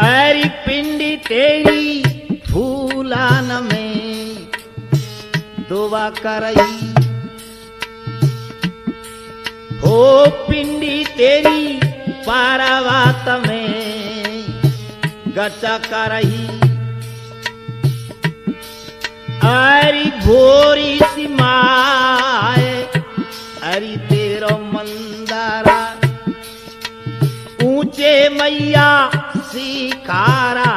अरे पिंडी तेरी फूलान में दुआ करई हो पिंडी तेरी पारावात में गचा करई अरी भोरी सी माए अरी तेरो मंदारा ऊंचे मैया सिकारा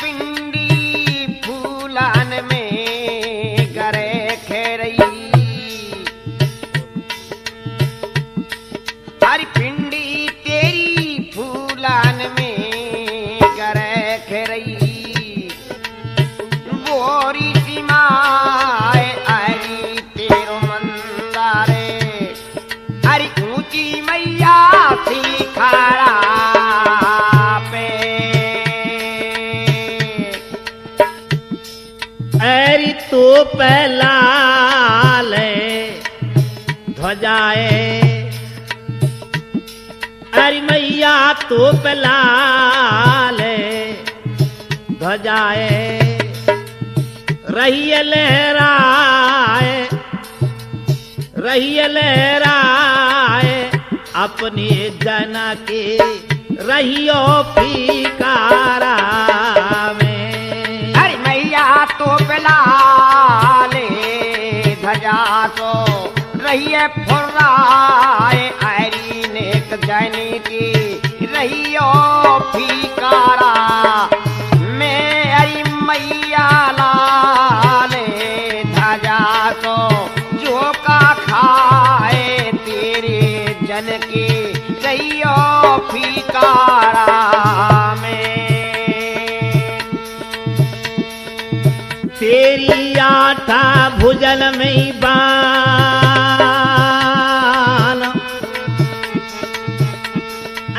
पिंडी फूलान में गरे खेरई हरी पिंडी तेरी फूलान में गरे खेरई बोरी सीमाए अरी तेरो मंदारे हरी ऊंची मैया सिखारा पे अरी तो पहला ले ध्वजाए अरे मैया तो पहला ले ध्वजाए रही लहराए अपने जना के रहियो फिकारा में अरे मैया तो पला ले धजा तो रहिए फुर्राए अरी नेक जानी की रहियो फिकारा मैं अरी मैया लाले धजा तो जो का खाए तेरे जन की रहियो फिकारा में तेरी आठा भुजन में बान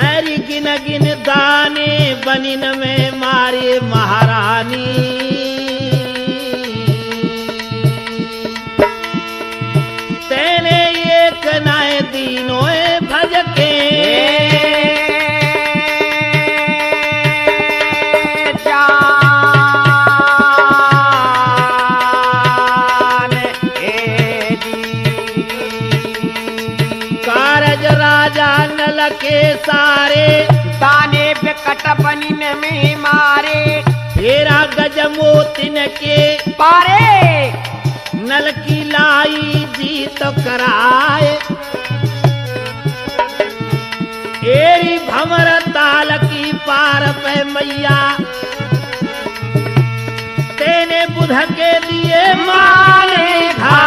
अरे गिन गिन दाने बनिन में मारे महारानी तेने एक नाय दीनों भज के नल के सारे दाने पे कटपनी में मारे फेरा गज मोतिन के पारे नल की लाई जीत कराए एरी भमर ताल की पार पे मैया तेने बुध के लिए माने घा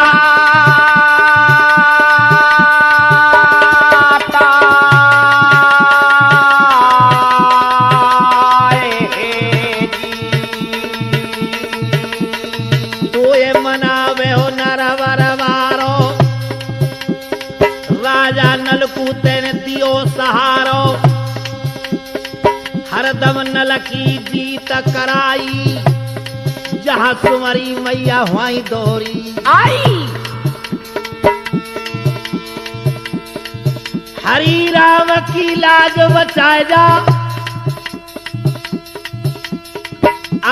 सहारो हरदम नल की जीत कराई जहां सुमरी मैया हुई दोरी आई हरी राम की लाज बचाए जा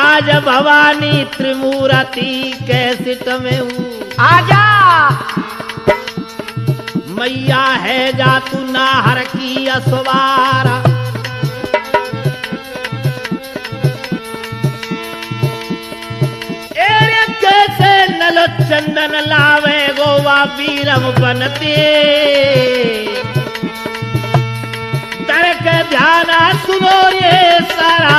आज भवानी त्रिमूर्ति कैसिट में हूँ आजा मैया है जा तू नाहर की असवार एरे कैसे नल चंदन लावे गोवा वीरम बनते तरक ध्यान सुनो रे सारा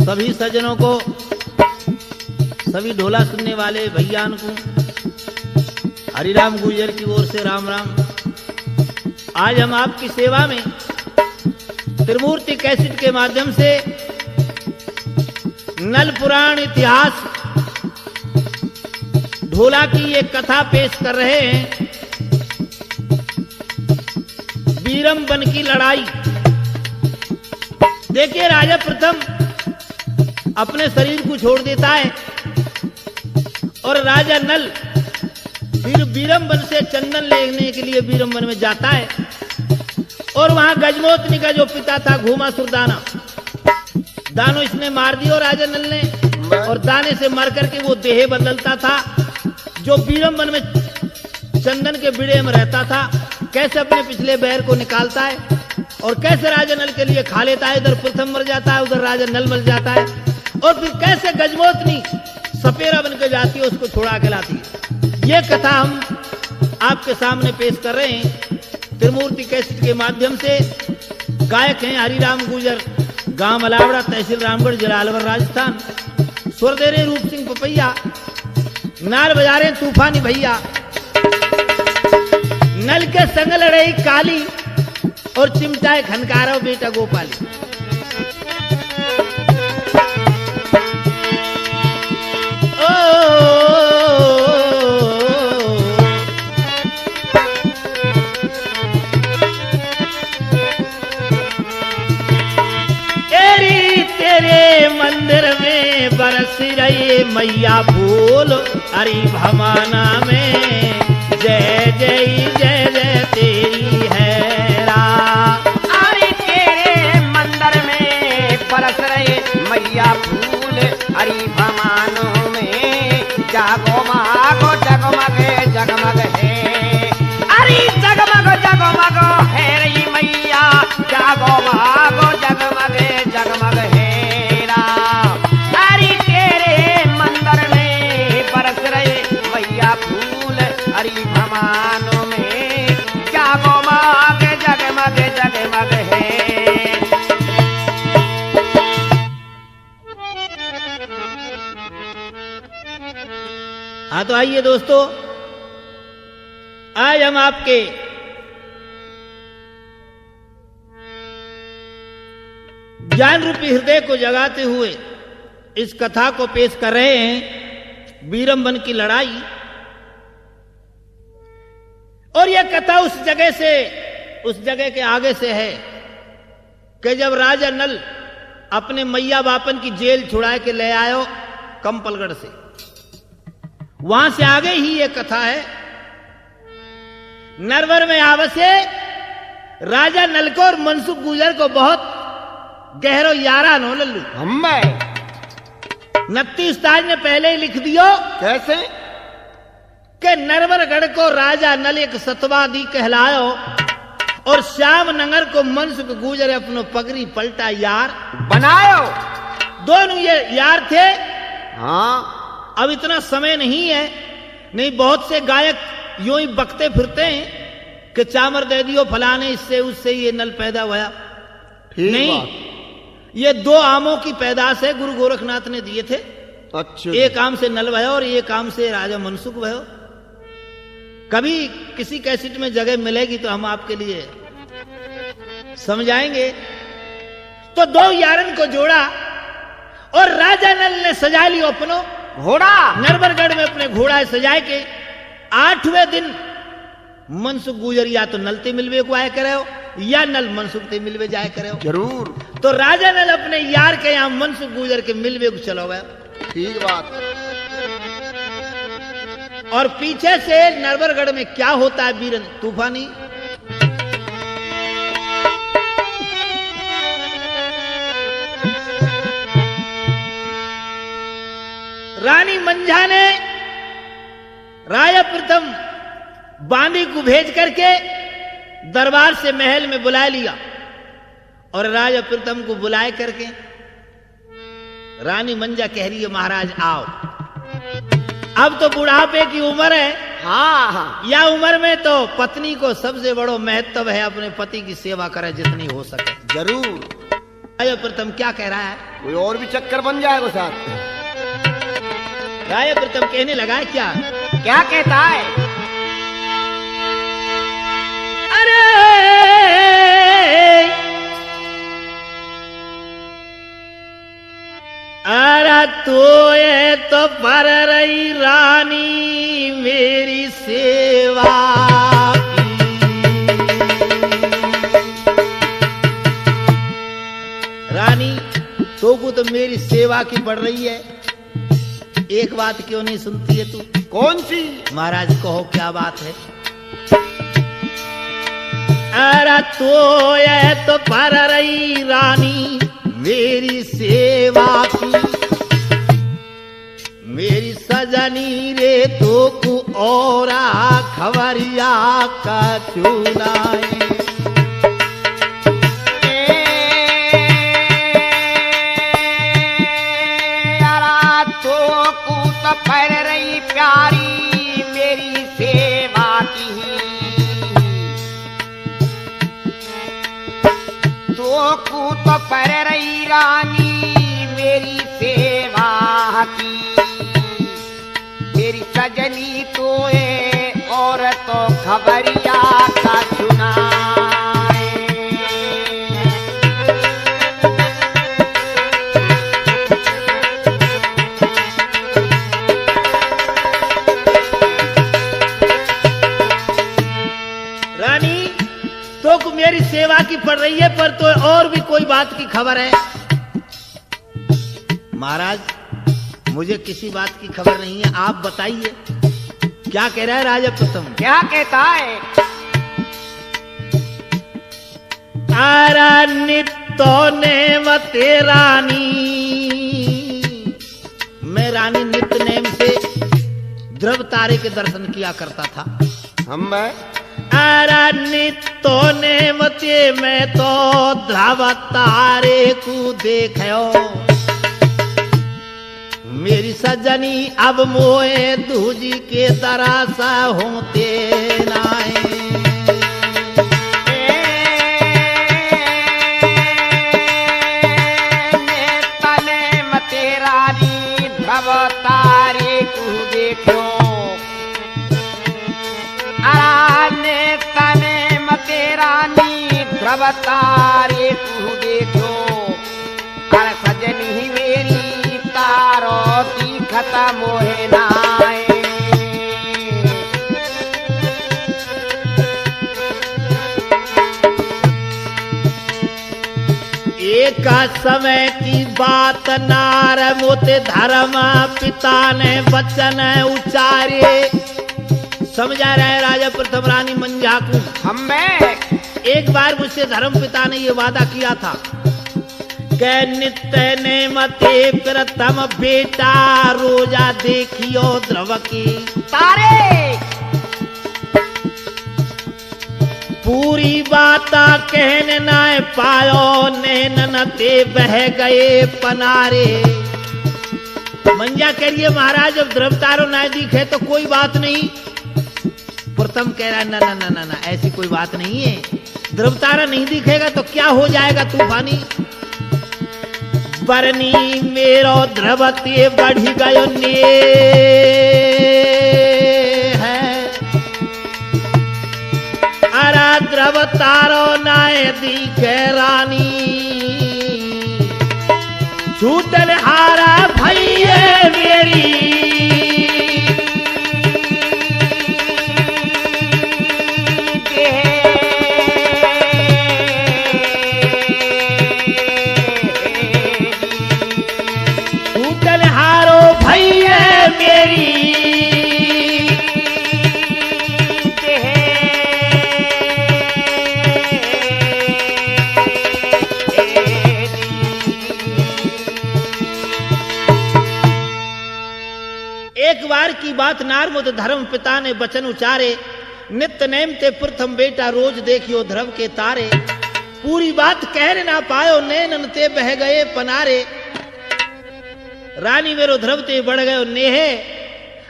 सभी सज्जनों को, सभी ढोला सुनने वाले भैयान को हरिराम गुजर की ओर से राम राम। आज हम आपकी सेवा में त्रिमूर्ति कैसेट के माध्यम से नल पुराण इतिहास ढोला की एक कथा पेश कर रहे हैं। बीरम बन की लड़ाई। देखिए, राजा प्रथम अपने शरीर को छोड़ देता है और राजा नल फिर बीरम वन से चंदन लेने के लिए बीरम वन में जाता है और वहां गजमोतनी का जो पिता था घूमासुर दाना, दानो इसने मार दिया राजा नल ने, और दाने से मर करके वो देह बदलता था। जो बीरम वन में चंदन के बिड़े में रहता था, कैसे अपने पिछले बैर को निकालता है और कैसे राजा नल के लिए खा लेता है। इधर प्रथम मर जाता है, उधर राजा नल मर जाता है, और फिर कैसे गजमोतनी सपेरा बन के जाती है, उसको छुड़ा के लाती है। ये कथा हम आपके सामने पेश कर रहे हैं त्रिमूर्ति कैसेट के माध्यम से। गायक हैं हरिराम गुजर, गांव मलावड़ा, तहसील रामगढ़, जिला अलवर, राजस्थान। स्वर दे रहे रूप सिंह पपैया, नाल बजा रहे तूफानी भैया। नल के संग लड़ई काली और चिमटाए खनकारो बेटा गोपाली। तेरे मंदिर में बरस रही मैया फूल, हरि भवाना में जय जय जय जय तेरी है रा। अरे तेरे मंदिर में बरस रहे मैया फूल, हरि भवानों में जागो मागो जगमग जगमग है। अरे जगमग जगमग है रही मैया, जागो मागो जगमग जगमग है। हरि भवानों में जागो माग जगमग जगमग है। हाँ, तो आइए दोस्तों, आज हम आपके ज्ञान रूपी हृदय को जगाते हुए इस कथा को पेश कर रहे हैं, बीरम वन की लड़ाई। और यह कथा उस जगह के आगे से है कि जब राजा नल अपने मैया बापन की जेल छुड़ा के ले आयो कंपलगढ़ से, वहां से आगे ही यह कथा है। नरवर में आवसे राजा नल को और मनसुख गुजर को बहुत गहरो यारा नो लल्लू। हमें नत्ती उस्ताद ने पहले ही लिख दियो कैसे कि नरवरगढ़ को राजा नल एक सतवादी कहलायो और श्याम नगर को मनसुख गुजर अपनो पगड़ी पलटा यार बनायो। दोनों ये यार थे। हाँ, अब इतना समय नहीं है, नहीं बहुत से गायक यूं ही बकते फिरते हैं कि चामर दे दियो फलाने, इससे उससे ये नल पैदा हुआ। नहीं, ये दो आमों की पैदाश है, गुरु गोरखनाथ ने दिए थे। अच्छा, एक आम से नल भयो और एक आम से राजा मनसुख भयो। कभी किसी कैसेट में जगह मिलेगी तो हम आपके लिए समझाएंगे। तो दो यारन को जोड़ा और राजा नल ने सजा लियो अपनो घोड़ा। नरवरगढ़ में अपने घोड़ा सजाए के 8वें दिन मनसुख गुजर या तो नलते मिलवे को आया करे हो या नल मनसुख ते मिलवे जाए करे हो। जरूर। तो राजा नल अपने यार के यहां मनसुख गुजर के मिलवे को चलो गया। ठीक बात। और पीछे से नरवरगढ़ में क्या होता है बीरन तूफानी। रानी मंझा ने राजा प्रथम बांदी को भेज करके दरबार से महल में बुला लिया और राजा प्रथम को बुलाए करके रानी मंझा कह रही है, महाराज आओ, अब तो बुढ़ापे की उम्र है। हाँ हाँ, या उम्र में तो पत्नी को सबसे बड़ो महत्व है अपने पति की सेवा करे जितनी हो सके। जरूर। राजा प्रथम क्या कह रहा है? कोई और भी चक्कर बन जाएगा साथ। राजा प्रथम कहने लगा है क्या क्या कहता है? अरे तो ये तो पर रही रानी मेरी सेवा की। रानी तो को तो मेरी सेवा की पड़ रही है, एक बात क्यों नहीं सुनती है तू? कौन सी? महाराज कहो क्या बात है? अरे तो ये तो पर रही रानी मेरी सेवा की, मेरी सजनी रे तो को और खबरिया का चुनाए। तो कूत पर रही प्यारी मेरी सेवा की, तो कूत पर रही रानी मेरी सेवा की, मेरी सजनी तो है और तो खबरिया का सुनाए। रानी तो को मेरी सेवा की पड़ रही है, पर तो और भी कोई बात की खबर है? महाराज मुझे किसी बात की खबर नहीं है, आप बताइए क्या कह रहा है राजा प्रथम? क्या कहता है? आरा नित्तो नेमते रानी, मैं रानी नित्य नेम से ध्रुव तारे के दर्शन किया करता था। हम आरा नित्तो नेमते मैं तो ध्रुव तारे को देखो, मेरी सजनी अब मोए दूजी के दरासा होते नाए। तने मते रानी ध्रुव तारे को देखो, आने तने मते रानी ध्रुव तारे को देखो, अरे सजनी मेरी तारो दिखता मोहे नाए। एक समय की बात नार मोते धर्म पिता ने वचन उचारे। समझा रहे राजा प्रथम रानी मंजा को, हम एक बार मुझसे धर्म पिता ने ये वादा किया था कि नित्य ने मते प्रथम बेटा रोजा देखियो ध्रुव की तारे। पूरी बात कहने ना पायो, नैनन ते बह गए पनारे। मंजा कह रही है महाराज अब ध्रुव तारो ना दिखे तो कोई बात नहीं। प्रथम कह रहा है ना ना ना ना ना ऐसी कोई बात नहीं है, ध्रुव तारा नहीं दिखेगा तो क्या हो जाएगा तूफानी। बरनी मेरो ध्रुवते बढ़ी गयो ने है, अरा ध्रुव तारो नाय दिखे रानी, छूटल हारा भैये मेरी की बात नारमुद धर्म पिता ने वचन उचारे, नित्य नेम ते प्रथम बेटा रोज देखियो ध्रुव के तारे। पूरी बात कह ना पायो, नैनन ते बह गए पनारे। रानी मेरो ध्रुव ते बढ़ गयो नेहे,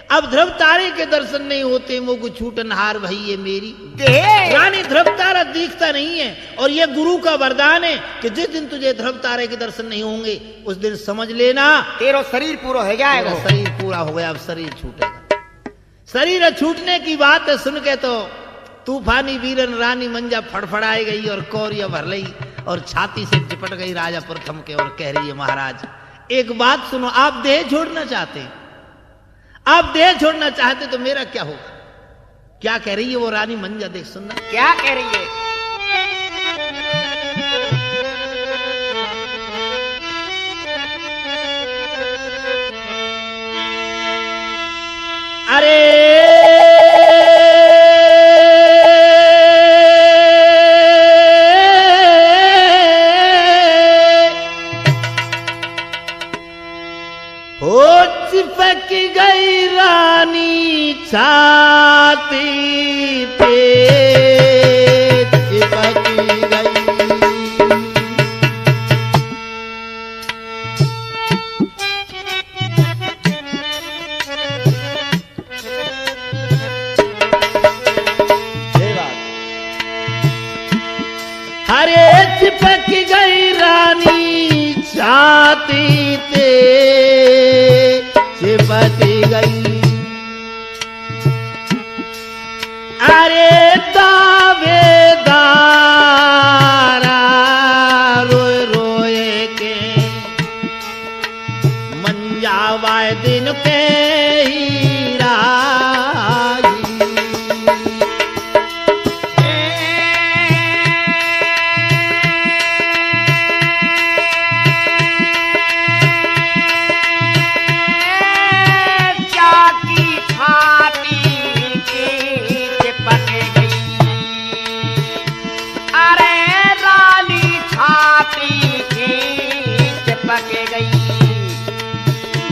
अब ध्रुव तारे के दर्शन नहीं होते, मुझको छूटन हार भई मेरी। रानी ध्रुव तारा दिखता नहीं है, और ये गुरु का वरदान है कि जिस दिन तुझे ध्रुव तारे के दर्शन नहीं होंगे उस दिन समझ लेना तेरा शरीर पूरा हो जाएगा। शरीर पूरा हो गया, अब शरीर छूटेगा। शरीर छूटने की बात सुन के तो तूफानी वीरन रानी मंजा फड़फड़ाई गई और कौरिया भर ली और छाती से चिपट गई राजा प्रथम के और कह रही है महाराज एक बात सुनो, आप देह छोड़ना चाहते, आप देह छोड़ना चाहते तो मेरा क्या होगा? क्या कह रही है वो रानी मंजा, देख सुनना क्या कह रही है। अरे हो चिपक गई रानी छाती पे, चिपक गई। अरे चिपक गई रानी छाती पे, चिपक गई। अरे दावेदारा रोए रोए के मंजावाए दिन के हीरा।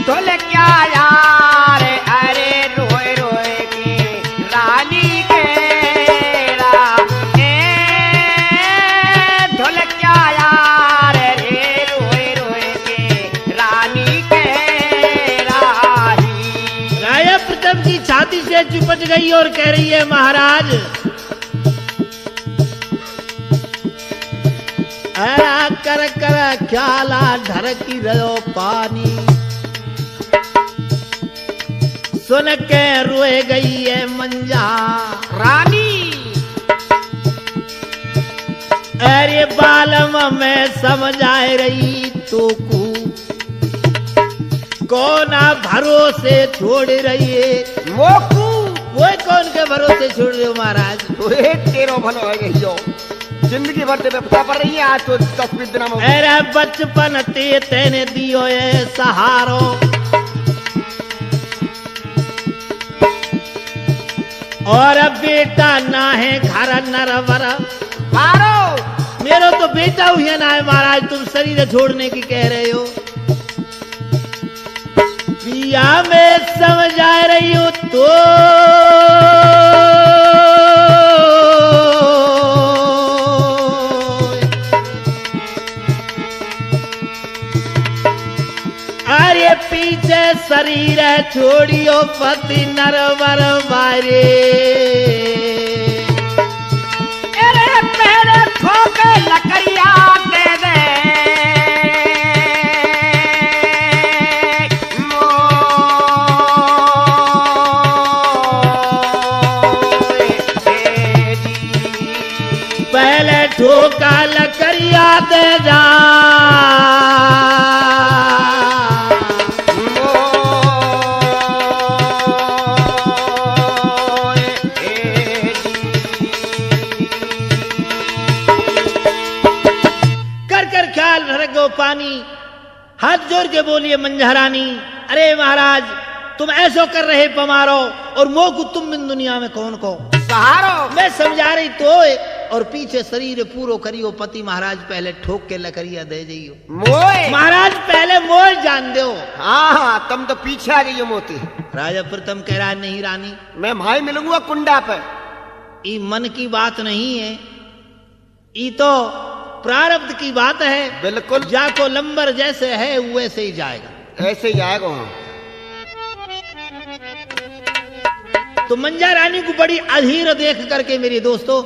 ढोल क्या यार, अरे रोए रोए के रानी के ढोल क्या यार, रे रोए रोए के रानी के राही। राजा प्रथम की छाती से चिपट गई और कह रही है महाराज, कर कर ख्याला ढरकी रहो पानी, सुन के रोए गई है मंजा रानी। अरे बालम में समझाए रही तो कौन भरोसे छोड़ रही है मोकू, वो कौन के भरोसे छोड़ रहे हो महाराज? तो तेरो भलो है गई जो जिंदगी भर तेरे पता पड़ रही है, आज तो 10-20 दिन में। अरे बचपन ते तेने दियो ये सहारो, और अब बेटा ना है घर नरवर मारो। मेरा तो बेटा हुई ना है महाराज, तुम शरीर छोड़ने की कह रहे हो। पिया में समझा रही हो तो अरे पीछे शरीर छोड़ियो पति नरवर मारे। अरे पहले ठोके लकड़िया दे दे पहले ठोका लकड़िया दे जा। पानी हाथ जोड़ के बोलिए मंझारानी, अरे महाराज तुम ऐसो कर रहे पमारो, और मोह को तुम बिन दुनिया में कौन को सहारो। मैं समझा रही तो, और पीछे शरीर पूरो करियो पति महाराज, पहले ठोक के लकड़िया दे जाइयो। मोए महाराज पहले मोह जान दो। हाँ हाँ, तुम तो पीछे आ गई हो मोती। राजा प्रथम कह रहा है, नहीं रानी, मैं भाई मिलूंगा कुंडा पे। ये मन की बात नहीं है, ये तो प्रारब्ध की बात है। बिल्कुल, जाको लंबर जैसे है वैसे ही जाएगा, ऐसे ही जाएगा। हाँ, तो मंजा रानी को बड़ी अधीर देख करके मेरे दोस्तों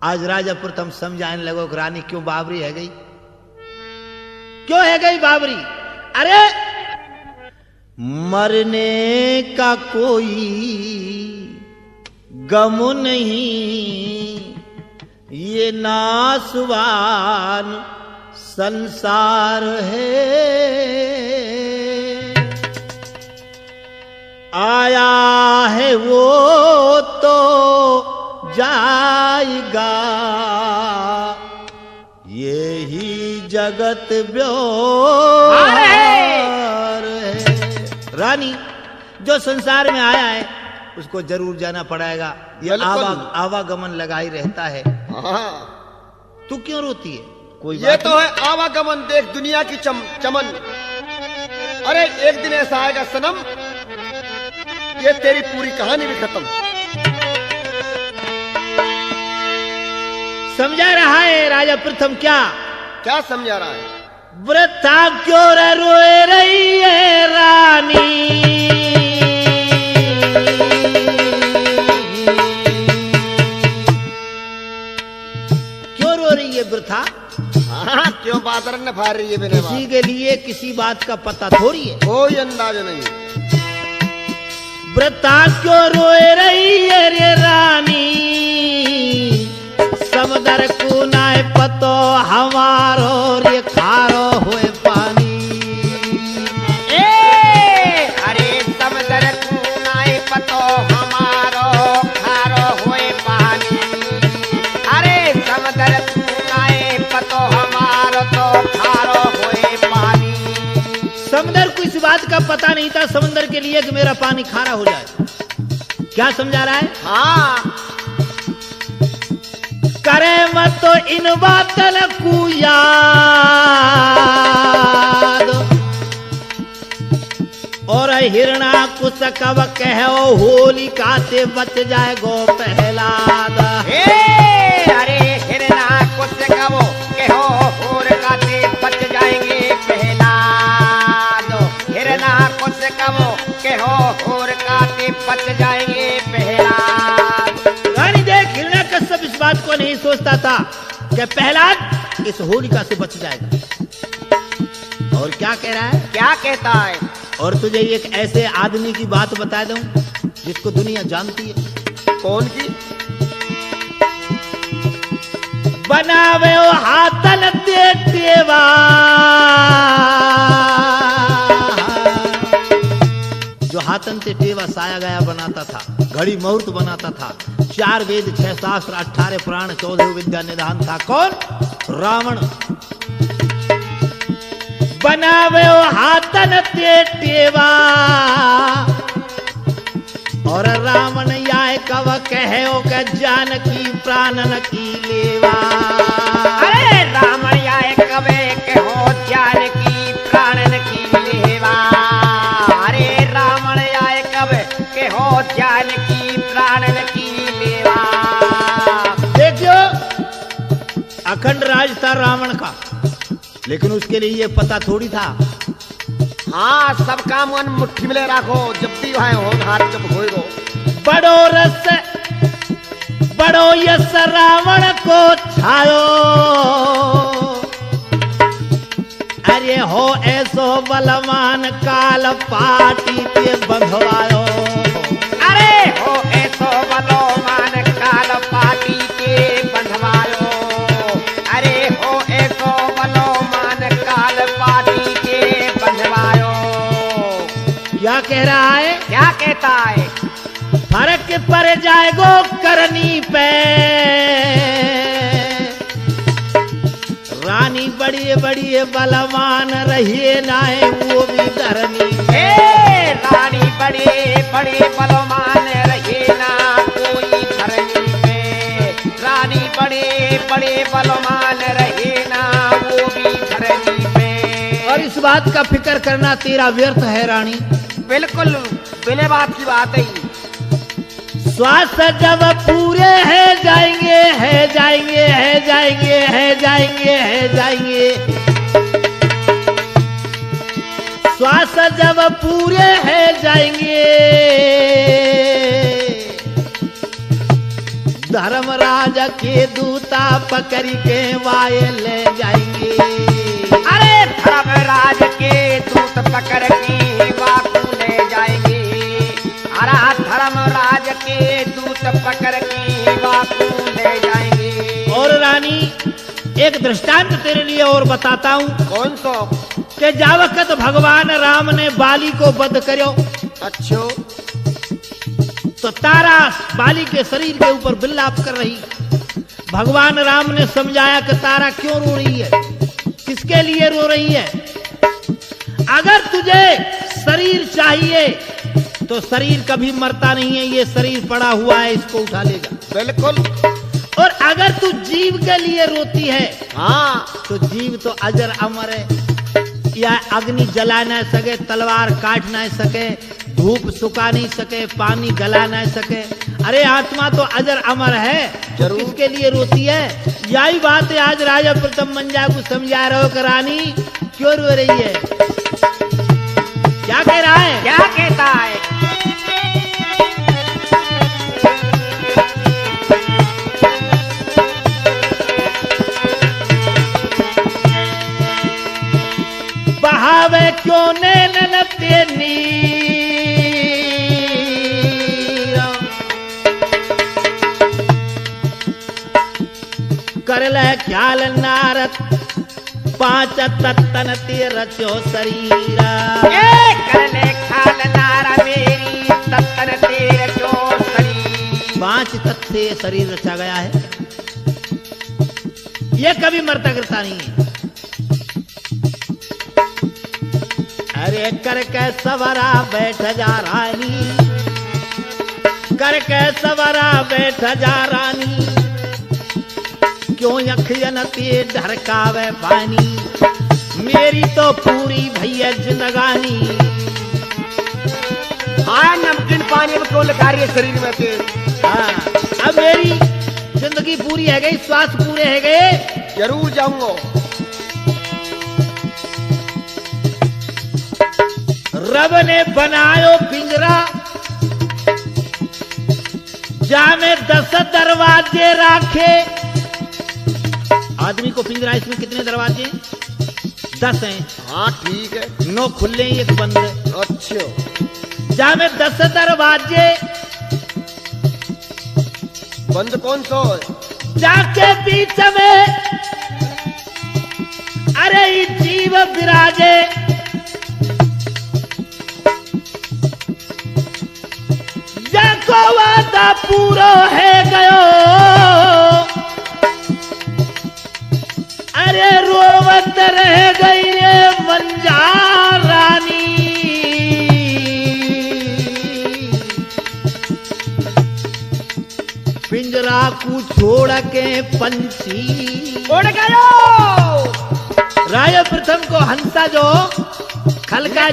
आज राजा प्रथम समझाने लगो कि रानी क्यों बाबरी है गई, क्यों है गई बाबरी। अरे मरने का कोई गम नहीं, ये नासवान संसार है आया है वो तो जाएगा, यही जगत व्यवहार है। रानी, जो संसार में आया है उसको जरूर जाना पड़ेगा, ये बिल्कुल। आवागमन लगा ही रहता है। हाँ, तू क्यों रोती है? कोई ये बात तो है आवागमन, देख दुनिया की चमन। अरे एक दिन ऐसा आएगा सनम, ये तेरी पूरी कहानी भी खत्म। समझा रहा है राजा प्रथम क्या? क्या समझा रहा है? वृथा क्यों रोए रही है रानी, क्यों रो रही है वृथा? हाँ, क्यों बादर न फाड़ रही है बिना किसी बात? के लिए किसी बात का पता थोड़ी है। कोई अंदाज नहीं। वृथा क्यों रोए रही है रे रानी, समदर को नाय पतो हमारो रे खारो होए पानी। अरे समदर कुनाए पतो हमारो खारो होए पानी। अरे समदर कुनाए पतो हमारो तो खारो होए पानी। समंदर को इस बात का पता नहीं था समंदर के लिए कि मेरा पानी खारा हो जाए। क्या समझा रहा है? हाँ, करे मत तो इन बातल को याद, और हिरणा कुछ कब कहो होलिका से बच जाए गो प्रहलाद। अरे हिरना कुछ कहो कहो और काते बच जाएंगे प्रहलाद। हिरना कुछ कहो कहो और काते बच जाएंगे प्रहलाद। रानी देख, हिरण्यकश्यप इस बात को नहीं सोचता था कि प्रहलाद इस होलिका से बच जाएगा। और क्या कह रहा है? क्या कहता है? और तुझे एक ऐसे आदमी की बात बता दूं जिसको दुनिया जानती है। कौन की? बनावे ओ हाथन देवा, जो हाथन से टेवा साया गया बनाता था, घड़ी मुहूर्त बनाता था, 4 वेद 6 शास्त्र 18 पुराण 14 विद्या निधान था। कौन? रावण। बनावे ओ हाथन ते टेवा, और रावण याय कव कहे ओ के जानकी प्राणन की लेवा। अरे रामण आए कवे कहो जानकी प्राणन की लेवा। अरे रावण आए कवे कहो जानकी प्राणन की लेवा। देखियो, अखंड राज था रावण का, लेकिन उसके लिए ये पता थोड़ी था। हाँ, सब काम मन मुट्ठी में ले रखो, जब भी वहाँ हो हाथ जब होएगो। बड़ो यस रावण को छायो, अरे हो ऐसो बलवान काल पाटी के बंधवायो। अरे हो ऐसो बलवान काल पाटी के बंधवायो। अरे हो ऐसो बलवान काल पाटी के बंधवायो। क्या कह रहा है? क्या कहता है? फर्क पर जाएगो करनी पे, रानी बड़ी बड़ी बलवान रहिए नाए वो भी धरनी। रानी बड़े बड़े बलवान रहे ना कोई धरनी पे। रानी बड़े बड़े बलवान रहे ना वो भी धरनी पे। और इस बात का फिक्र करना तेरा व्यर्थ है रानी। बिल्कुल बिना बात की बात है। श्वास जब पूरे है जाएंगे है जाएंगे है जाएंगे है जाएंगे है जाएंगे, श्वास जब पूरे है जाएंगे, धर्मराज के दूता पकड़ के वाये ले जाएंगे। अरे धर्मराज के दूत पकड़ के वाकू ले जाएंगे। अरे धर्मराज के दूत पकड़ के वाकू ले जाएंगे। और रानी एक दृष्टांत तेरे लिए और बताता हूं कौन सा? कि जावकत भगवान राम ने बाली को वध करो, अच्छो, तो तारा बाली के शरीर के ऊपर विलाप कर रही। भगवान राम ने समझाया कि तारा क्यों रो रही है, किसके लिए रो रही है। अगर तुझे शरीर चाहिए तो शरीर कभी मरता नहीं है, ये शरीर पड़ा हुआ है, इसको उठा लेगा। बिल्कुल। और अगर तू जीव के लिए रोती है, हाँ, तो जीव तो अजर अमर है, या अग्नि जला न सके, तलवार काट न सके, धूप सुखा नहीं सके, पानी गला न सके। अरे आत्मा तो अजर अमर है, जरूर। किसके लिए रोती है। यही बात है आज राजा प्रथम मंजा को समझा रहे हो कि रानी क्यों रो रही है। क्या कह रहा है? क्या कहता है? बहावे क्यों नैनन ते नीर, कर ले ख्याल नारद, पांच तत्तन ते रचो शरीर। कर ले ख्याल नारा मेरी तत्तन तेरे जो शरीर। 5 तत्व से शरीर रचा गया है, ये कभी मरता गिरता नहीं है। अरे करके सवरा बैठ जा रानी, करके सवरा बैठ जा रानी, क्यों अखियन ते ढरकावे पानी, मेरी तो पूरी भैया जिंदगानी। हाँ, नमकीन पानी में क्यों लगा रही है शरीर में से? हाँ, अब मेरी जिंदगी पूरी है गई, श्वास पूरे है गए। जरूर जाऊंगा। रब ने बनायो पिंजरा, जामे 10 दरवाजे राखे। आदमी को पिंजरा, इसमें कितने दरवाजे? 10 हैं। हाँ, ठीक है। 9 खुले, 1 बंद है। अच्छा, जामे 10 दरवाजे, बंद कौन सा है? जाके बीच में अरे ये जीव विराजे। जाको वादा पूरो है गयो, अरे रोवत रह गई रे मंजा रानी। पिंजरा को छोड़ के पंछी उड़ गयो। राजा प्रथम को हंसा जो खलका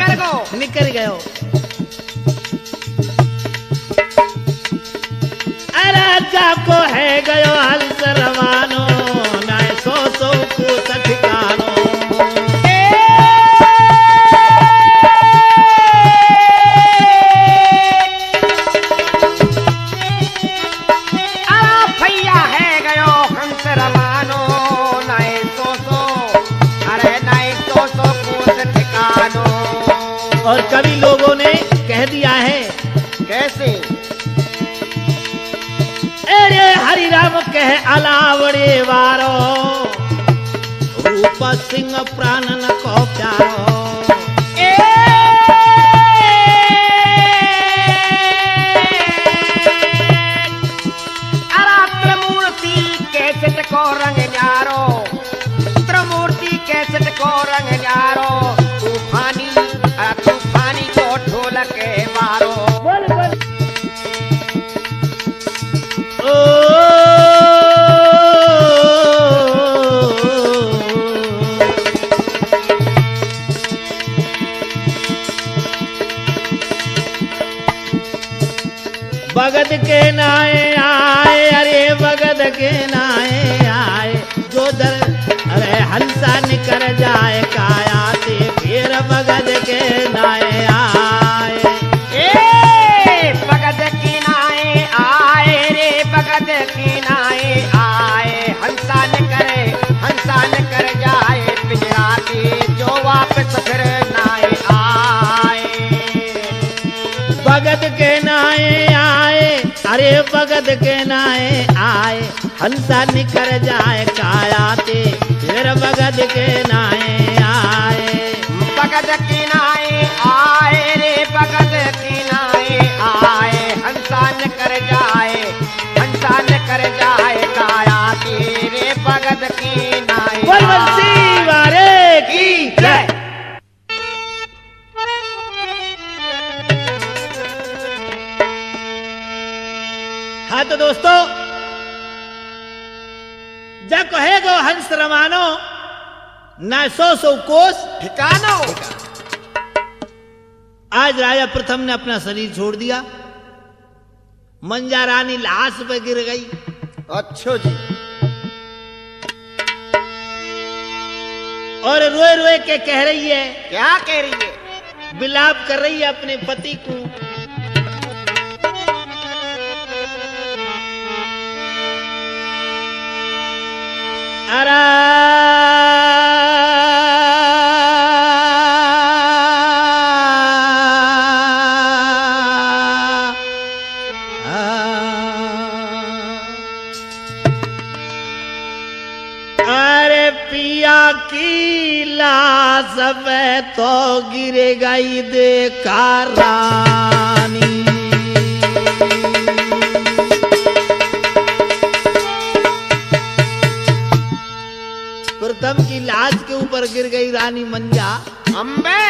निकल गयो। गयो। अरे जाको है गयो हंस रवानो, ना सो को ठिकानो। भैया है गयो हंस रवानो, नए सो अरे नए सो को ठिकानो। और कभी लोगों ने कह दिया है, कैसे? अरे हरि राम कह अलावड़े वारो, रूप सिंह प्राणन को प्यारो। त्रिमूर्ति कैसेट को रंग न्यारो, त्रिमूर्ति कैसेट को रंग न्यारो। तूफानी तूफानी को ढोलक मारो। बोल बोल। ओ भगत के नाए आए, अरे भगत के नाए आए, जो दर अरे हंसा निकर जाए काया से, फिर भगत के नाए आए। भगत की नाए आए रे, भगत की नाए आए। हंसा न कर जाए पिंजरा के, जो वापस फिर नाए आए। भगत के नाए आए, अरे भगत के नाए आए, हंसा निकर जाए काया ते, हाँ तो दोस्तों, जा कहे गो हंस रमानो ना सौ कोस ठिकाना आज राजा प्रथम ने अपना शरीर छोड़ दिया। मंजा रानी लाश पे गिर गई। अच्छा जी। और रोए रोए के कह रही है, क्या कह रही है? विलाप कर रही है अपने पति को। अरे अरे पिया की लाश पे तो गिर गई देखा रानी। प्रथम की लाश के ऊपर गिर गई रानी मंजा। अम्बे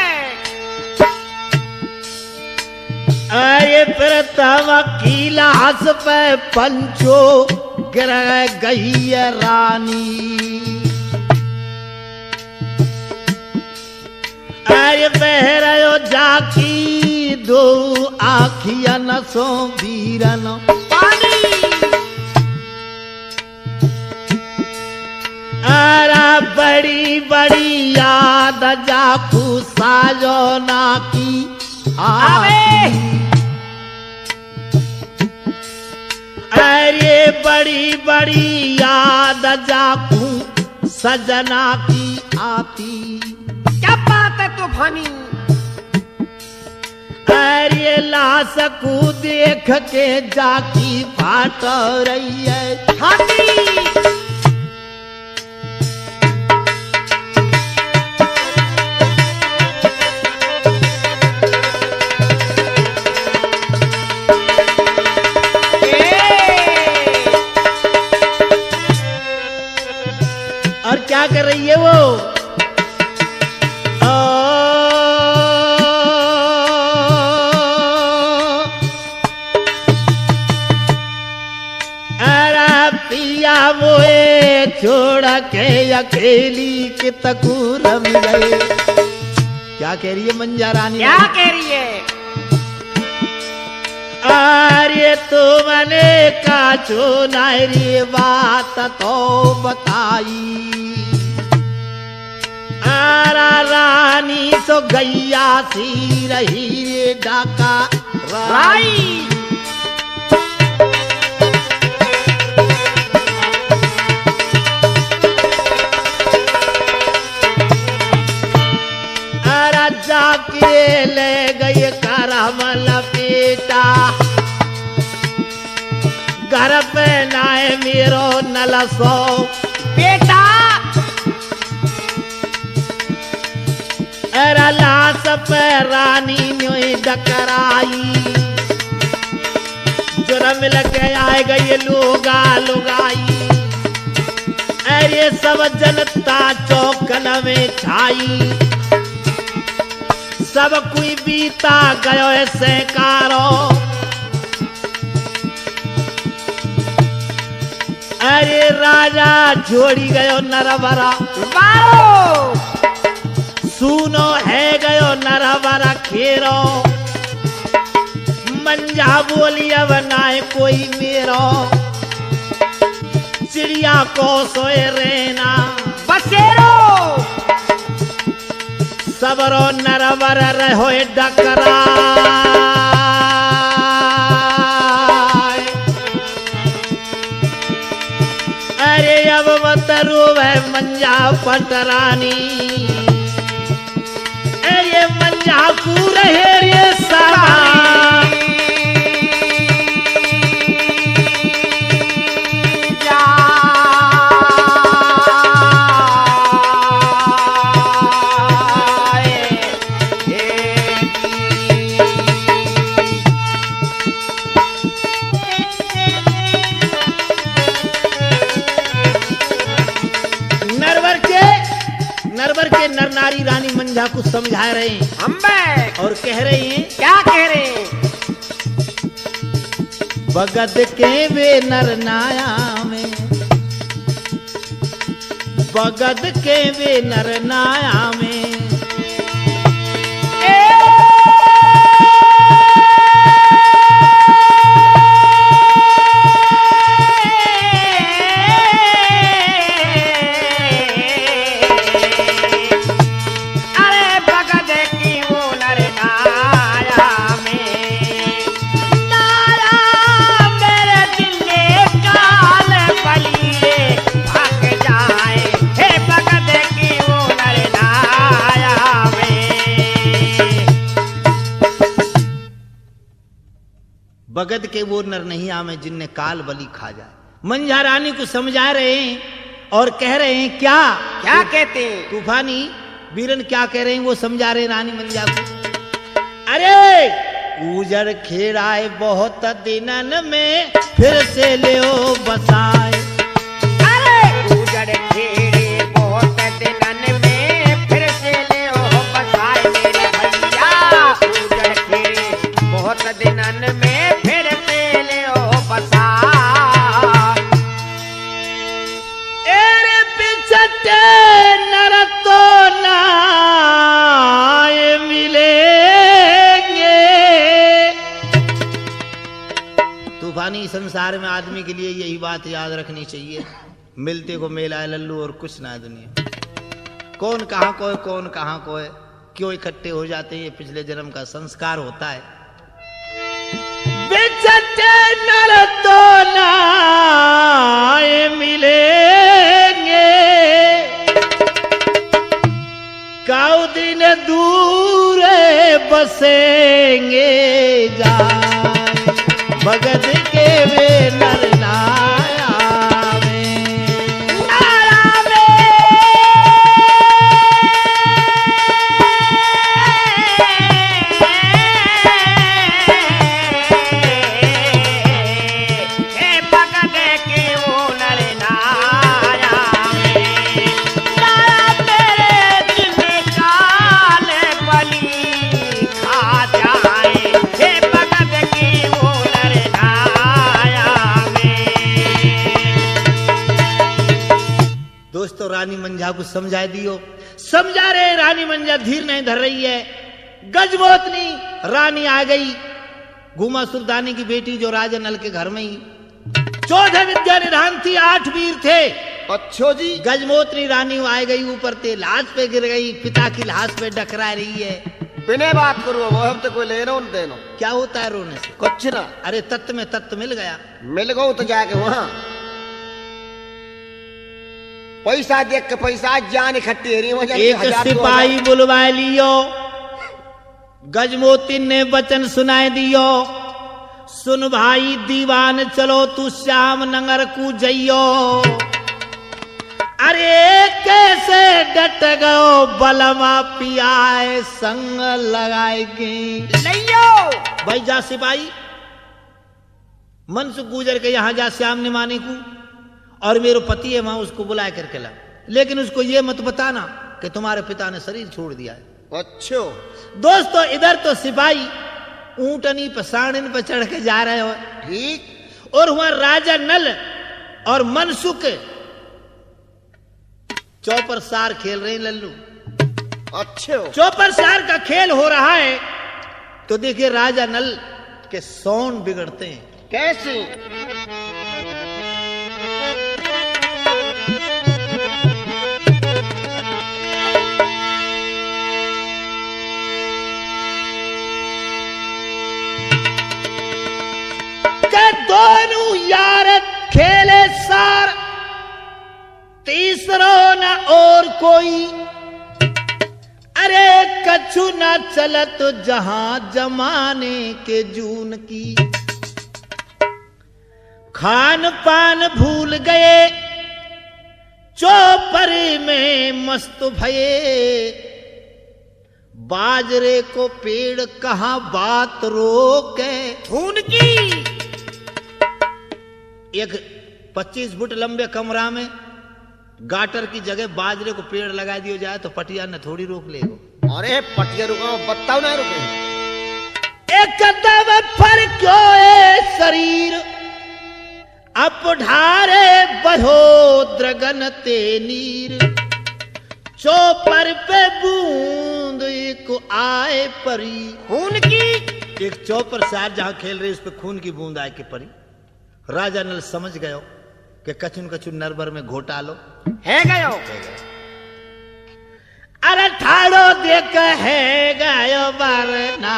अरे प्रथम की लाश पे पंचो गिर गई है रानी। अरे बहरो जाकी दो आखिया न सो बीरन पानी अरा बड़ी बड़ी याद जाकू साजो ना की आवे। अरे बड़ी बड़ी याद जाकू सजना की आती। क्या बात है तूफानी? अरे लाश को देख के जाकी फाट रही है हाथी और क्या कर रही है वो? अरे पिया मोए छोड़ के अकेली के तकूर में गए। क्या कह रही है मंजा रानी? क्या कह रही है? अरे तुमने का जो नारी बात तो बताई। आरा रानी सो गैया सी रही रे डाका राई आरा जाके ले गए करमल बेटा। घर पे नाए मेरो नलसो बेटा अरे लाश पे रानी न्योई डकराई। जुर्म लगे आए गए लोगा लुगाई। अरे सब जनता चौकन में छाई। सब कोई बीता गयो ऐसे कारो। अरे राजा जोड़ी गयो नरवरा बारो सुनो है गयो नरवरा खेरो। मंजा बोली अब नाए कोई मेरो। चिड़िया को सोए रेना बसेरो सबरो नरवर रहो डकरा। अरे अब मत रोवे मंजा पटरानी। अरे मंजा को रहे रे सवानी। नरवर के नर नारी रानी मंजा को समझा रहे हैं अम्बे और कह रहे हैं क्या कह रहे हैं? बगद के वे नर नाया में, बगद के वे नर नाया में। बगद के वो नर नहीं आवे जिनने काल बलि खा जाए। मंझा रानी को समझा रहे हैं और कह रहे हैं क्या क्या कहते हैं? तूफानी बीरन क्या कह रहे हैं वो समझा रहे हैं रानी मंझा को। अरे उजड़ खेड़ाए बहुत दिनन में फिर से ले बसाए। अरे उजड़ खेड़े बहुत दिनन में फिर से ले बसाए मेरे भैया। उजड़ खेड़े बहुत दिनन में नर तो नाय मिलेंगे। तूफानी संसार में आदमी के लिए यही बात याद रखनी चाहिए, मिलते को मेला है लल्लू और कुछ ना दुनिया। कौन कहाँ को है, कौन कहाँ को है, क्यों इकट्ठे हो जाते हैं, ये पिछले जन्म का संस्कार होता है। बिछटे नर तो नाय मिलेंगे, काउ दिन दूर बसेंगे जाए। भगत के वे नर नाया में, नाया में। हे भगत के वो नर नाया में, नाया मेरे दिल काल बलि खा जाए। हे भगत की वो नर नाया में। दोस्तों रानी मंझा को समझा दियो, समझा रहे रानी मंझा धीर नहीं धर रही है। गजमोतनी रानी आ गई, घुमासुर दानी की बेटी जो राजा नल के घर में ही 14 विद्या निधान थी, 8 वीर थे। अच्छो जी। गजमोतनी रानी आ गई, ऊपर ते लाश पे गिर गई, पिता की लाश पे डकरा रही है। बिना बात करो वो हम तो कोई लेनो न देनो। क्या होता है रोने से? कुछ ना। अरे तत्व में तत्व मिल गया। मिल गो तो जाके वहां पैसा देख के पैसा जान इकट्ठी है रही। एक सिपाही बुलवा लियो, गजमोती ने वचन सुनाए दियो। सुन भाई दीवान चलो तू श्याम नगर को जइयो। अरे कैसे डट गयो बलमा पियाए संग लगाएगी। लियो भाई जा सिपाही मनसुख गुजर के यहां जा श्याम निमाने को, और मेरे पति है वहां उसको बुला करके ला। लेकिन उसको ये मत बताना कि तुम्हारे पिता ने शरीर छोड़ दिया है। अच्छो दोस्तों इधर तो सिपाही ऊंटनी पर साड़न पर चढ़ के जा रहे हो, ठीक। और वहां राजा नल और मनसुख चौपर सार खेल रहे हैं लल्लू। अच्छो चौपर सार का खेल हो रहा है तो देखिए राजा नल के सौन बिगड़ते हैं। कैसे? दोनों यार खेले सार, तीसरो न और कोई। अरे कछु न चलत जहां जमाने के जून की। खान पान भूल गए चौपर में मस्त भये। बाजरे को पेड़ कहां बात रोके। खून की एक 25 फुट लंबे कमरा में गाटर की जगह बाजरे को पेड़ लगा दिया जाए तो पटिया न थोड़ी रोक लेगा। अरे पटिया रुका बताओ ना रुके। एक कदम पर क्यों है शरीर रगन ते नीर, चौपर पे बूंद एक आए परी। खून की एक चौपर साहब जहां खेल रहे उस पे खून की बूंद आए के परी। राजा नल समझ गयो कि कचुन कचुन नरबर में घोटालो है गयो। अरे ठाड़ो देख है गयो वरना,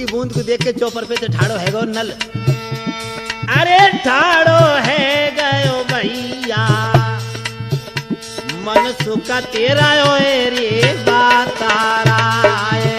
बूंद को देख के चौपर पे से ठाड़ो है गो नल। अरे ठाड़ो है गयो भैया, मन सुखा तेरा रे बातारा है।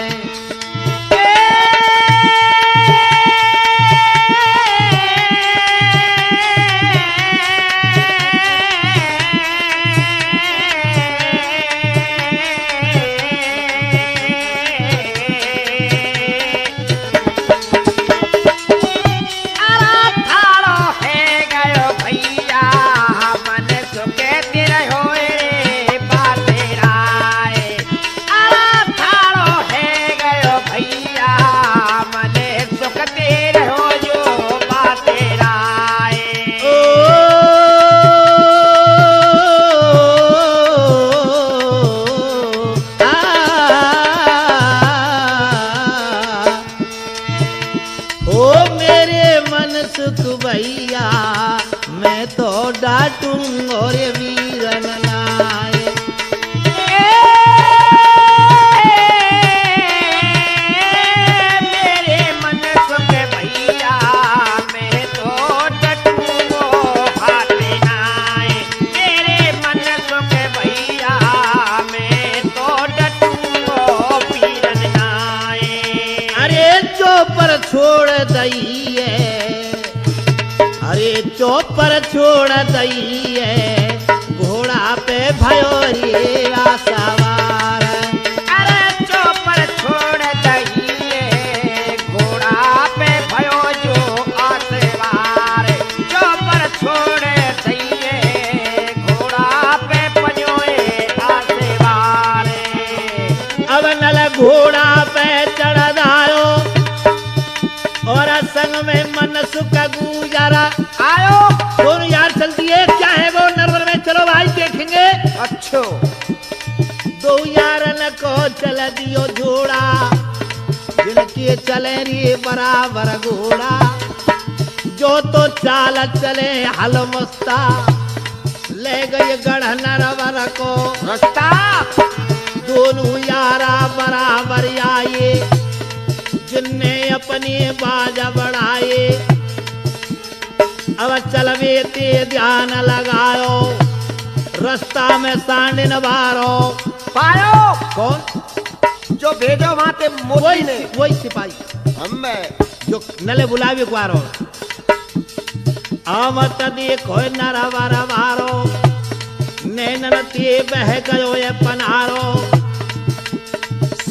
डाटूं और वीरन लाए। मेरे मन सुख भैया मैं तो डटूंगो हाथे नाए। मेरे मन सुख भैया मैं तो डटूंगो वीरन नाए। अरे चौपर छोड़ दइए, अरे चौपर छोड़ दइए, घोड़ा पे भयो रे आसवार। अरे चौपर छोड़ दइए, घोड़ा पे भयो जो आसवार। चौपर छोड़ दइए, घोड़ा पे भयो आसवार। अब नल घोड़ा पे चढ़ दायो और संग में मन सुख गुजारा आयो। दोनों यार चलती है, क्या है वो नरवर में, चलो भाई देखेंगे। अच्छो दो यारन को चल दियो जोड़ा, जिनके चले रे बराबर घोड़ा। जो तो चाल चले हल मस्ता, ले गए गढ़ नरवर को रास्ता। दोनों यारा बराबर आए, जिनने अपनी बाजा बढ़ाए। अब चलवे ते ध्यान लगायो, रास्ता में सांडिन बारो पायो। कौन जो भेजो वहां ते मोदी ने, वही सिपाही हम जो नले बुलावे कुआरो। आमत देखो नरवर मारो, नैनन ते बह गयो ये पनारो।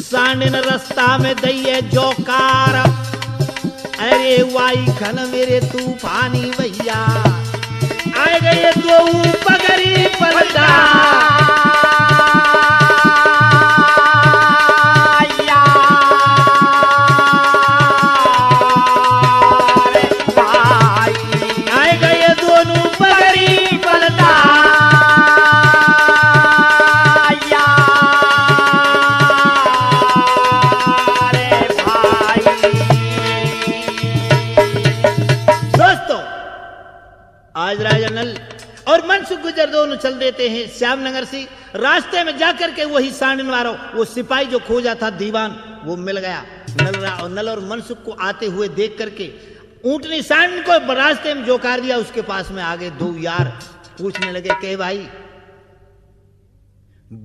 सांडिन रास्ता में दइए जोकार, अरे वाई खन मेरे तूफानी भैया। आए गए दो पगड़ी पलटा, आए गए दोनों पगड़ी पलटा। आज राजा नल और मनसुख गुजर दोनों चल देते हैं श्यामनगर से। रास्ते में जाकर के वही सांडिन वारो, वो सिपाही जो खोजा था दीवान, वो मिल गया। नल और मनसुख को आते हुए देख करके ऊंटनी सांडिन को रास्ते में जोकार दिया। उसके पास में आगे दो यार पूछने लगे के भाई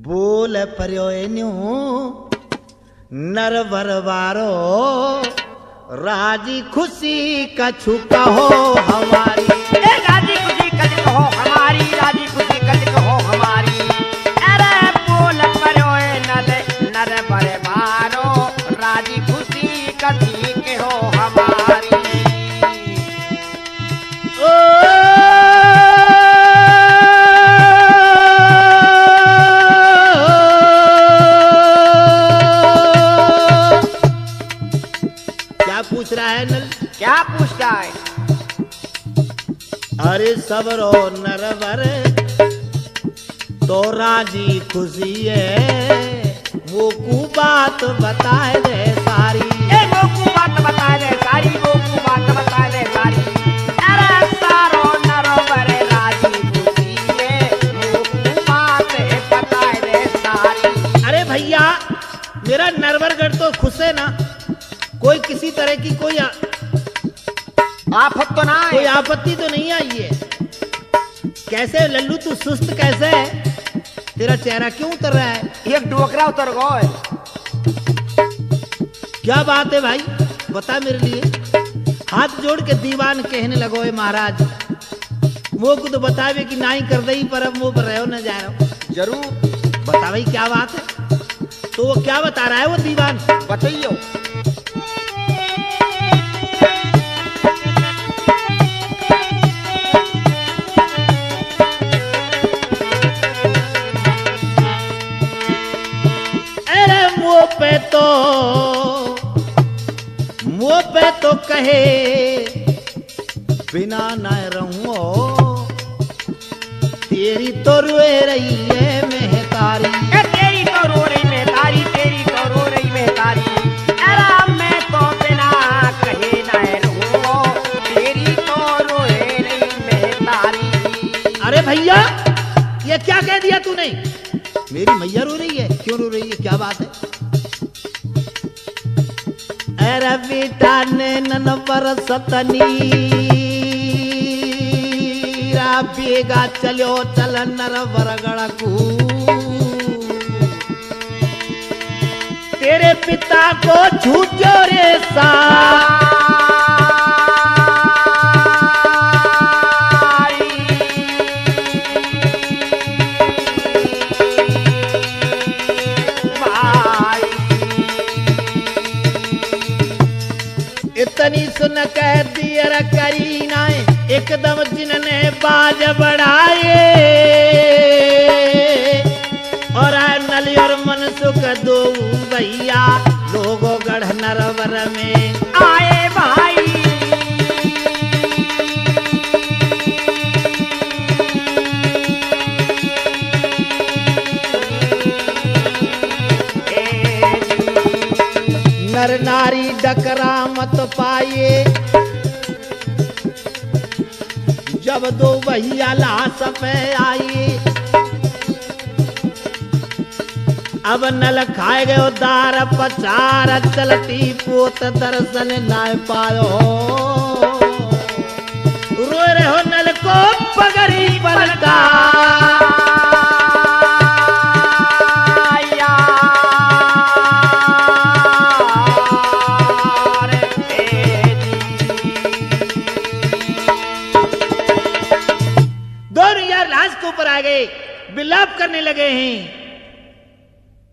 बोल पर्यो नरवर वारो, राजी खुशी कछु कहो हमारी। राजी खुशी कछ कहो हमारी, राजी खुशी कछ कहो हमारी। अरे बोल परो नल नरवर वारो, राजी खुशी कछ कहो हमारी। पूछ रहा है नल? क्या पूछता है? अरे सबरो नरवर तो राजी खुशी है, वो को बात बताए दे सारी। ए वो को बात बताए दे सारी, वो को बात बताए दे सारी। अरे सारो नरवर राजी खुशी है, वो को बात बताए दे सारी। अरे भैया मेरा नरवरगढ़ तो खुश है ना, कोई किसी तरह की कोई आफत तो ना है। कोई आपत्ति तो नहीं आई है। कैसे लल्लू तू सुस्त कैसे है? तेरा चेहरा क्यों उतर रहा है? एक डोकरा उतर गए। क्या बात है भाई, बता मेरे लिए। हाथ जोड़ के दीवान कहने लगो है महाराज, वो को तो बतावे कि नहीं कर दई पर अब वो पर रहो न जा रहा। जरूर बता भाई क्या बात है? तो वो क्या बता रहा है वो दीवान? बताइयो। मुँह पे तो कहे बिना न रहूं, तेरी तो रोए रही है मेहतारी। तेरी तो रो रही मेहतारी, तेरी तो रो रही मेहतारी। अरे मैं तो बिना कहे न रहूं, तेरी तो रोए रही मेहतारी। अरे भैया ये क्या कह दिया तूने? मेरी मैया रो रही है? क्यों रो रही है, क्या बात है? अरे बेटा ने नन बरसतनी बेगा चलो चल नरवरगढ़ को, तेरे पिता को छूटो रे सा। इतनी सुन कह दियर करी नाए, एकदम जिनने बाज बढ़ाए और नली और मनसुख दो भैया लोगों गढ़ नरवर में आए भाई। नर नारी डकरा मत पाए, जब दो भैया लाश पे आई। अब नल खाए गयो दार पचार, चलती पोत दर्शन ना पायो। रो रहे हो नल को पगड़ी पलटा, विलाप करने लगे हैं।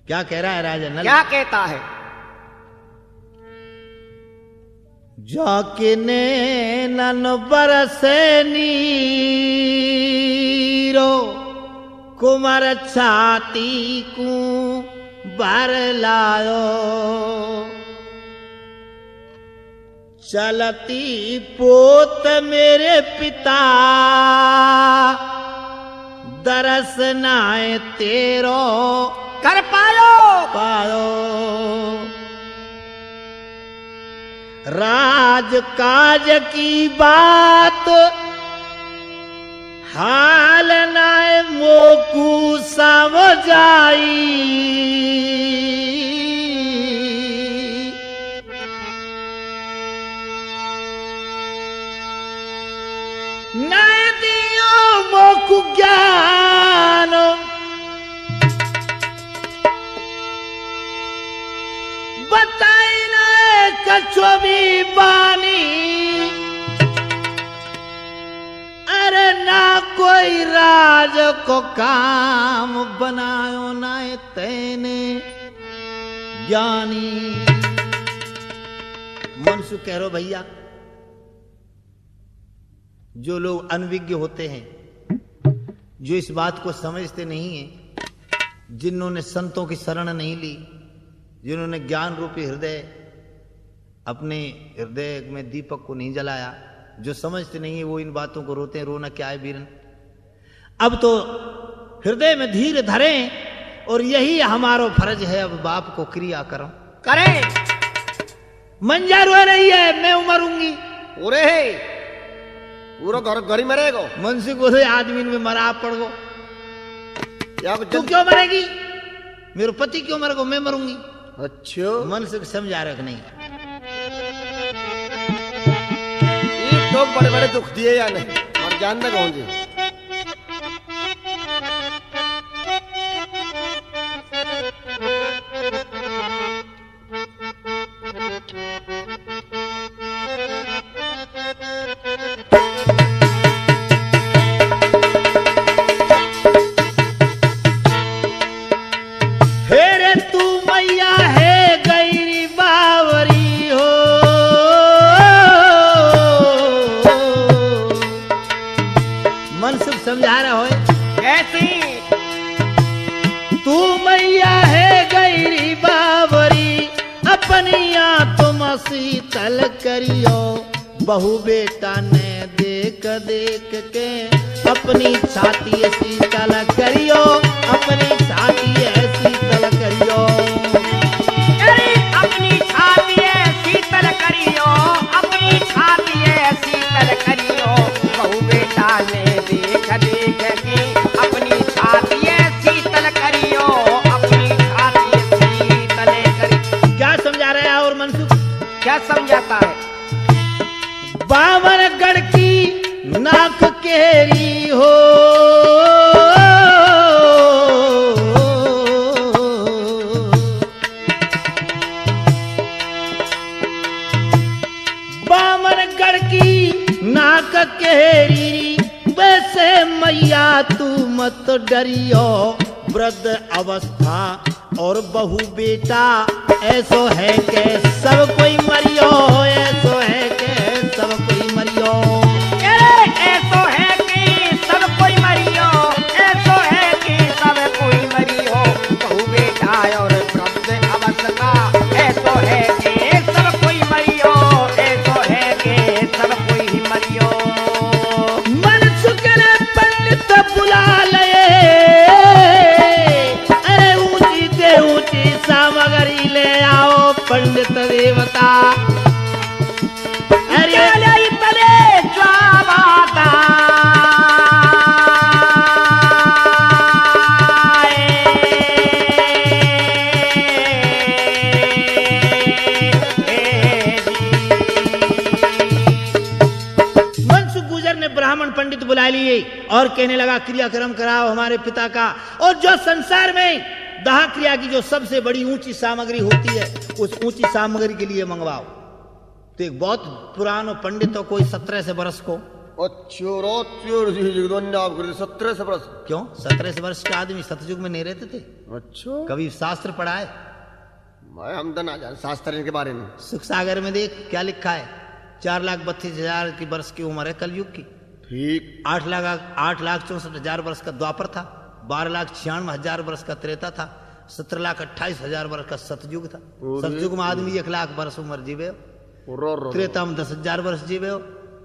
क्या कह रहा है राजा नल? क्या कहता है? जाके नैनन बरसे नीरो, कुमार छाती को भर लायो। चलती पोत मेरे पिता दरस नाए तेरो कर पायो। राज काज की बात हाल नाए मोकू समझाई। नाए दियो मोकू ज्ञान, बताई नाए कछो भी बानी। अरे ना कोई राज को काम बनायो नाए तेने ज्ञानी। मनसु कह रो भैया, जो लोग अनविज्ञ होते हैं, जो इस बात को समझते नहीं है, जिन्होंने संतों की शरण नहीं ली, जिन्होंने ज्ञान रूपी हृदय अपने हृदय में दीपक को नहीं जलाया। जो समझते नहीं है वो इन बातों को रोते हैं। रोना क्या है वीरन? अब तो हृदय में धीर धरें और यही हमारो फर्ज है। अब बाप को क्रिया करो करें। मंजा रो रही है, मैं मरूंगी। पूरे है पूरा घर ही मरेगो। मन से बोले आदमी में मरा पड़ो। या तू क्यों मरेगी? मेरे पति क्यों मरेगो? मैं मरूंगी। अच्छा मन से समझा रख नहीं। ये तो बड़े बड़े दुख दिए या नहीं और जानना कौन जी। समझा रहा हो कैसी तू मैया है गैरी बावरी अपनिया तुम शीतल करियो। बहु बेटा ने देख देख के अपनी छाती शीतल करियो। अपनी छाती शीतल करियो। अपनी छाती शीतल करियो। अपनी छाती शीतल करियो। बहु बेटा ने देख देख के अपनी छाती शीतल करियो। अपनी छाती शीतल करियो। क्या समझा रहा है और मनसुख? क्या समझाता है? बावरगढ़ की नाक केरी हो। बावरगढ़ की नाक केरी वैसे मैया तू मत डरियो। वृद्ध अवस्था और बहु बेटा ऐसो है के सब कोई मरियो। ऐसो है के सब कोई मरियो। ऐसो है कि सब कोई मरियो। ऐसो है कि सब कोई मरियो। बहु बेटा और वृद्ध अवस्था ऐसो है कि सब कोई मरियो। ऐसो है कि सब कोई मरियो। मनसुख ने पंडित बुला लए। अरे ऊंची से ऊंची सामग्री ले आओ पंडित देवता। ब्राह्मण पंडित बुला लिए और कहने लगा क्रियाक्रम कराओ हमारे पिता का। और जो संसार में दाह क्रिया की जो सबसे बड़ी ऊंची सामग्री होती है उस ऊंची सामग्री के लिए मंगवाओ। तो एक बहुत पुरानो पंडित हो, कोई 17 वर्ष को। 17 से वर्ष। क्यों 17 वर्ष के आदमी सतयुग में नहीं रहते थे? अच्छा कभी शास्त्र पढ़ा है? मैं हम तो ना जान शास्त्र के बारे में। सुख सागर में देख क्या लिखा है। 4,32,000 की वर्ष की उम्र है कलयुग की। ठीक 8,64,000 वर्ष का द्वापर था। 12,96,000 वर्ष का त्रेता था। 17,28,000 वर्ष का सतयुग था। सतयुग में आदमी 1,00,000 वर्ष उम्र जीवे हो। त्रेता में 10,000 वर्ष जीवे हो।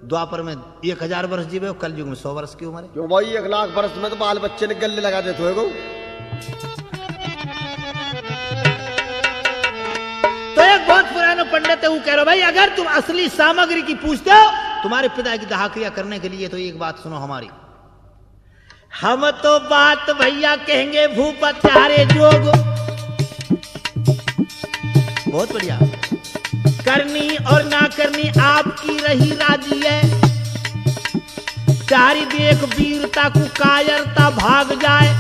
द्वापर में 1,000 वर्ष जीवे हो। कलयुग में 100 वर्ष की उम्र है। क्यों भाई 1,00,000 वर्ष में तो बाल बच्चे ने गले लगा देते हो। तो एक बहुत पुराना पंडित है वो कह रहा भाई अगर तुम असली सामग्री की पूछते हो तुम्हारे पिता की दाह क्रिया करने के लिए तो एक बात सुनो हमारी। हम तो बात भैया कहेंगे भूपत्यारे जोग। बहुत बढ़िया। करनी और ना करनी आपकी रही राजी है। चारी देख वीरता को कायरता भाग जाए।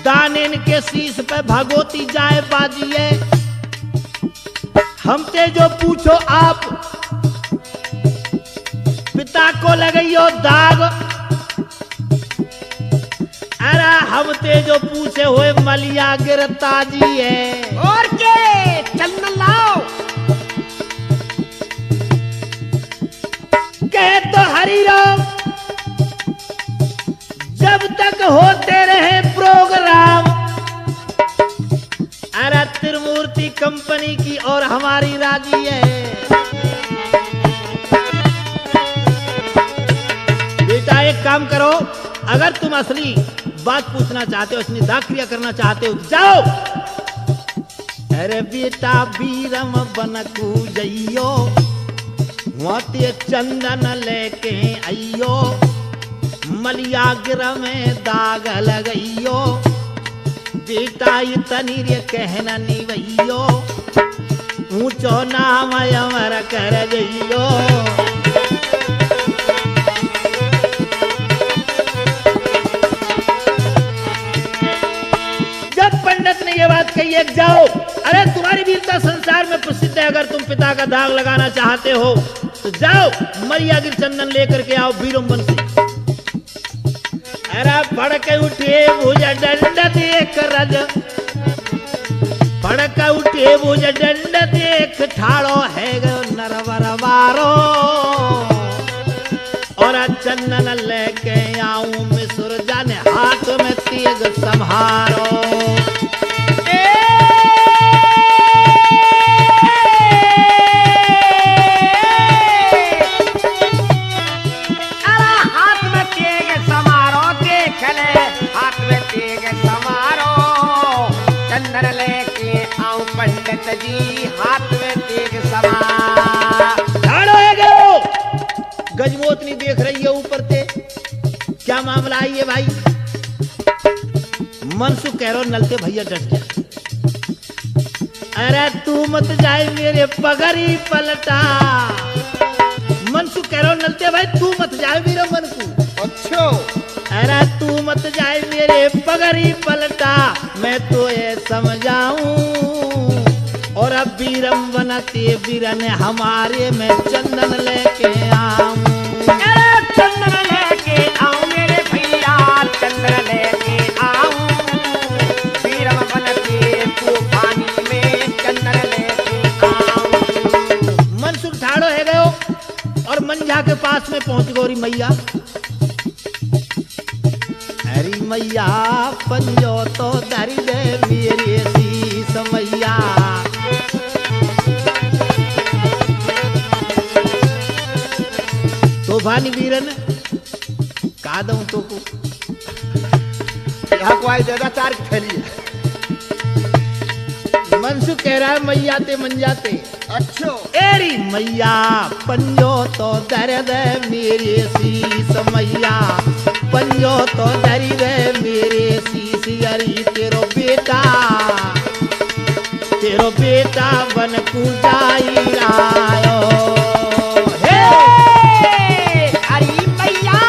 दानेन के शीश पे भगोती जाए बाजी है। हमसे जो पूछो आप पिता को लगइयो दाग। अरे हमसे जो पूछे हुए मलिया गिरताजी है। और के चंदन लाओ। कहे तो हरि राम जब तक होते रहे प्रोग्राम। अरे त्रिमूर्ति कंपनी की और हमारी राजी है। बेटा एक काम करो, अगर तुम असली बात पूछना चाहते हो, असली दाग क्रिया करना चाहते हो तो जाओ। अरे बेटा बीरम बनकू जइयो, मोती चंदन लेके आइयो, मलियागिर में दाग लगइयो, बेटा इतनी रे कहना निवइयो, ऊंचो नाम अमर कर जइयो। जब पंडित ने ये बात कही है जाओ, अरे तुम्हारी वीरता संसार में प्रसिद्ध है, अगर तुम पिता का दाग लगाना चाहते हो तो जाओ मलियागिर चंदन लेकर के आओ बीरम बन से। अरे भड़क उठे भुज दंड देख रज, भड़क उठे भुज दंड देख ठाड़ो है नरवर वारो, और चंदन लेके आऊं मिसुर जाने हाथ में तेग संभारो। पंडित जी हाथ में तेग समा। गजमोतनी देख रही है ऊपर से, क्या मामला आई है भाई? मनसुख कह रहा नलते भैया डट जा। अरे तू मत जाए मेरे पगड़ी पलटा। मनसुख कह रहा नलते भाई तू मत जाए मेरे मन को। अच्छा अरे तू मत जाए मेरे पगड़ी पलटा, मैं तो ये समझाऊं, और अब बीरम बनते बीरन हमारे में चंदन लेके आऊं। अरे चंदन लेके आऊं मेरे भैया, चंदन लेके आऊं, बीरम बनते तूफानी में चंदन लेके आऊं। मनसुख ठाड़ो है गयो और मंझा के पास में पहुंच गौरी मैया। हरी मैया पंजो तो धरी दे मेरे शीस मैया, तूफानी बीरन का दूं तो को यहाँ को आई ज्यादा चार की थैली है। मनसुख कह रहा है मैया ते मन जाते। अच्छा एरी मैया पंजो तो दर्द मेरे शीस मैया, पंजो तो दर्द मेरे शीस, अरी तेरो बेटा बन कू जाई रायो। हरी मैया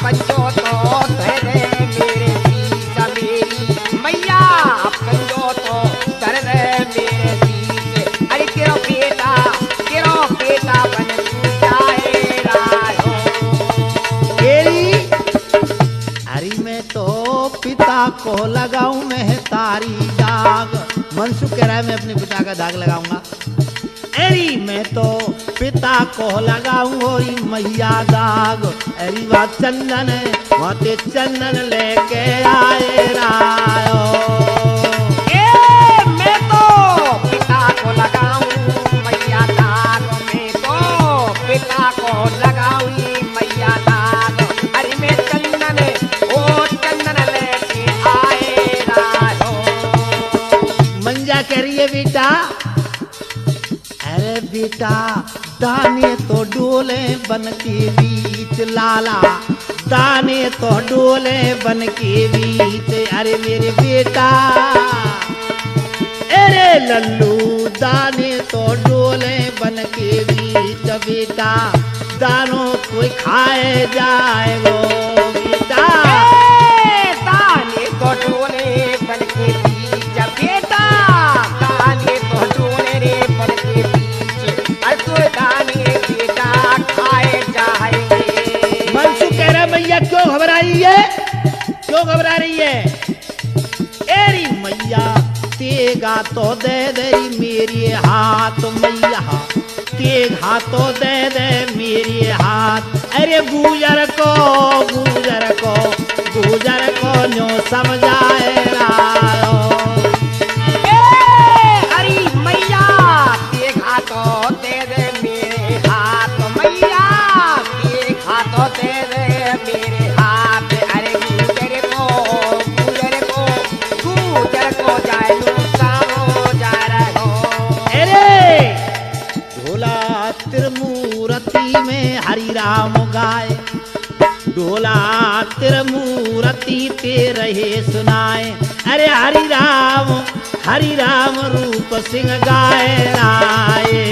पंजो तो दर्द मेरे शीस मेरी मैया, पंजो तो दर्द मेरे शीस, अरे तेरो बेटा बन कू जाए रायो। अरे मैं तो पिता को लगाऊं मैं तारी दाग। मनसुख कह रहा है मैं अपने पिता का दाग लगाऊंगा। अरे मैं तो पिता को लगाऊं और मैया दाग। अरे बात चंदन माते चंदन लेके आए रायो। मैं तो पिता को लगाऊं मैया दाग, मैं तो पिता को लगाऊं मैया दाग, अरे मैं चंदन लेके आए रायो। मंजा कह रही है बेटा, अरे बेटा दाने तो डोले बन के बीच लाला, दाने तो डोले बन के बीच। अरे मेरे बेटा, अरे लल्लू दाने तो डोले बन के बीच, बेटा दानों कोई खाए जाए वो बेटा। दाने तो डोले बन के बीच बेटा, दाने तो डोले रे बन के बीच, अरे दाने बेटा खाए जाएंगे। मनसुख कह रहा मैया क्यों घबरा रही है, क्यों घबरा रही है? एरी मैया तेगा तो दे दे मेरी हाथ मैया, तेग हाथों दे दे मेरी हाथ। अरे गुजर को न्यो समझाए रायो। हाथों दे दे मेरे हाथ मैया के हाथों दे दे मेरे हाथ अरे गुजर को जालू सामो जा रहो अरे ढोला त्रिमूर्ति में हरि राम गाए ढोला त्रिमूर्ति ते रहे सुनाए अरे हरि राम रूप सिंह गाए राए